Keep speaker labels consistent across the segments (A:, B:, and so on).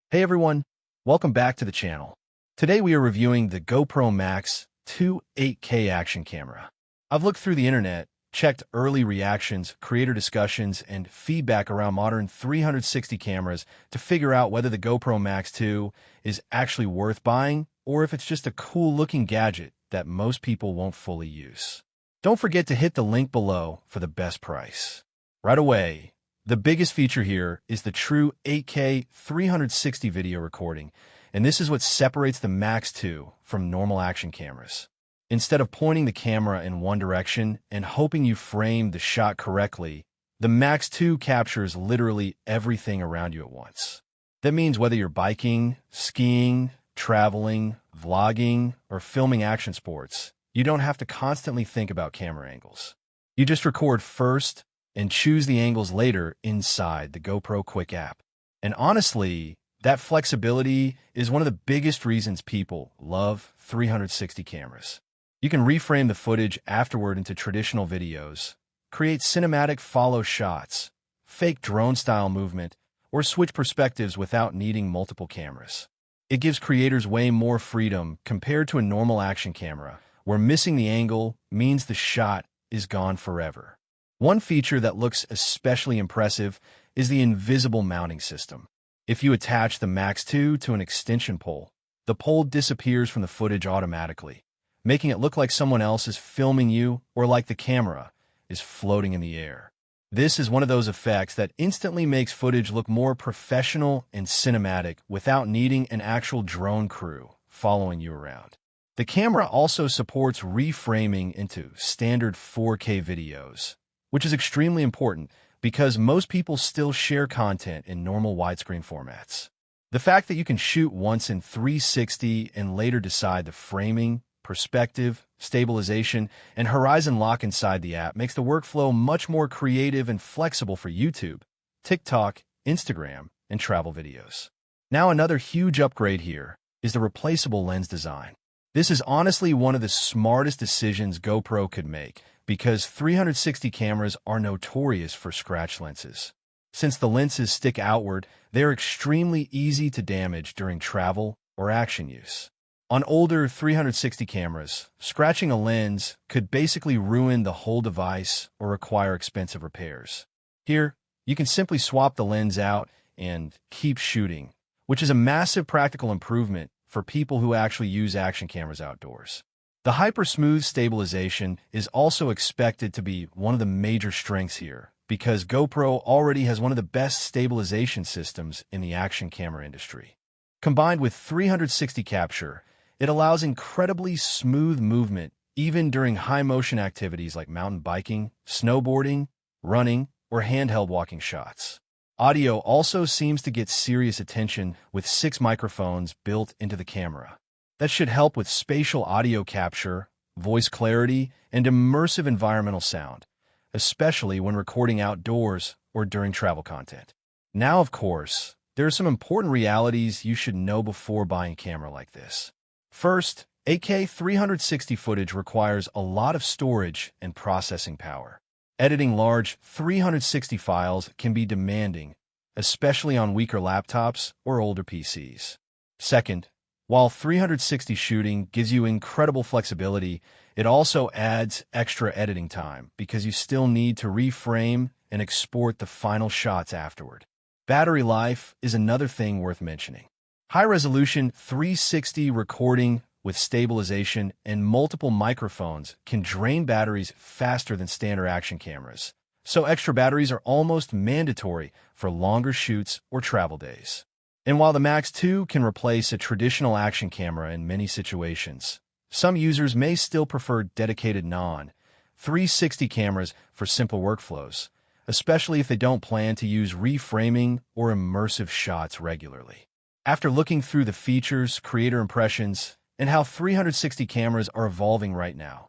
A: Hey everyone, welcome back to the channel. Today we are reviewing the GoPro MAX2 8K action camera. I've looked through the internet, checked early reactions, creator discussions, and feedback around modern 360 cameras to figure out whether the GoPro MAX2 is actually worth buying or if it's just a cool-looking gadget that most people won't fully use. Don't forget to hit the link below for the best price. Right away, the biggest feature here is the true 8K 360 video recording, and this is what separates the MAX2 from normal action cameras. Instead of pointing the camera in one direction and hoping you frame the shot correctly, the MAX2 captures literally everything around you at once. That means whether you're biking, skiing, traveling, vlogging, or filming action sports, you don't have to constantly think about camera angles. You just record first and choose the angles later inside the GoPro Quik app. And honestly, that flexibility is one of the biggest reasons people love 360 cameras. You can reframe the footage afterward into traditional videos, create cinematic follow shots, fake drone-style movement, or switch perspectives without needing multiple cameras. It gives creators way more freedom compared to a normal action camera, where missing the angle means the shot is gone forever. One feature that looks especially impressive is the invisible mounting system. If you attach the MAX2 to an extension pole, the pole disappears from the footage automatically, making it look like someone else is filming you or like the camera is floating in the air. This is one of those effects that instantly makes footage look more professional and cinematic without needing an actual drone crew following you around. The camera also supports reframing into standard 4K videos, which is extremely important because most people still share content in normal widescreen formats. The fact that you can shoot once in 360 and later decide the framing, perspective, stabilization, and horizon lock inside the app makes the workflow much more creative and flexible for YouTube, TikTok, Instagram, and travel videos. Now another huge upgrade here is the replaceable lens design. This is honestly one of the smartest decisions GoPro could make, because 360 cameras are notorious for scratch lenses. Since the lenses stick outward, they are extremely easy to damage during travel or action use. On older 360 cameras, scratching a lens could basically ruin the whole device or require expensive repairs. Here, you can simply swap the lens out and keep shooting, which is a massive practical improvement for people who actually use action cameras outdoors. The HyperSmooth Stabilization is also expected to be one of the major strengths here, because GoPro already has one of the best stabilization systems in the action camera industry. Combined with 360 capture, it allows incredibly smooth movement even during high-motion activities like mountain biking, snowboarding, running, or handheld walking shots. Audio also seems to get serious attention with 6 microphones built into the camera. That should help with spatial audio capture, voice clarity, and immersive environmental sound, especially when recording outdoors or during travel content. Now, of course, there are some important realities you should know before buying a camera like this. First, 8K 360 footage requires a lot of storage and processing power. Editing large 360 files can be demanding, especially on weaker laptops or older PCs. Second, while 360 shooting gives you incredible flexibility, it also adds extra editing time because you still need to reframe and export the final shots afterward. Battery life is another thing worth mentioning. High-resolution 360 recording with stabilization and multiple microphones can drain batteries faster than standard action cameras, so extra batteries are almost mandatory for longer shoots or travel days. And while the MAX2 can replace a traditional action camera in many situations, some users may still prefer dedicated non-360 cameras for simple workflows, especially if they don't plan to use reframing or immersive shots regularly. After looking through the features, creator impressions, and how 360 cameras are evolving right now,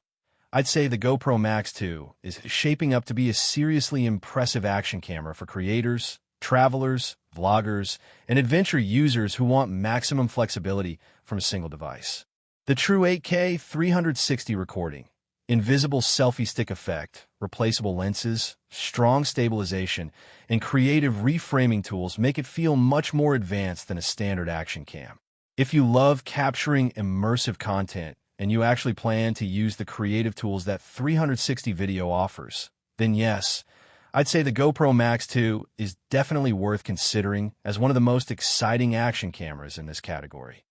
A: I'd say the GoPro MAX2 is shaping up to be a seriously impressive action camera for creators, travelers, vloggers, and adventure users who want maximum flexibility from a single device. The true 8K 360 recording Invisible selfie stick effect, replaceable lenses, strong stabilization, and creative reframing tools make it feel much more advanced than a standard action cam. If you love capturing immersive content and you actually plan to use the creative tools that 360 video offers, then yes, I'd say the GoPro MAX2 is definitely worth considering as one of the most exciting action cameras in this category.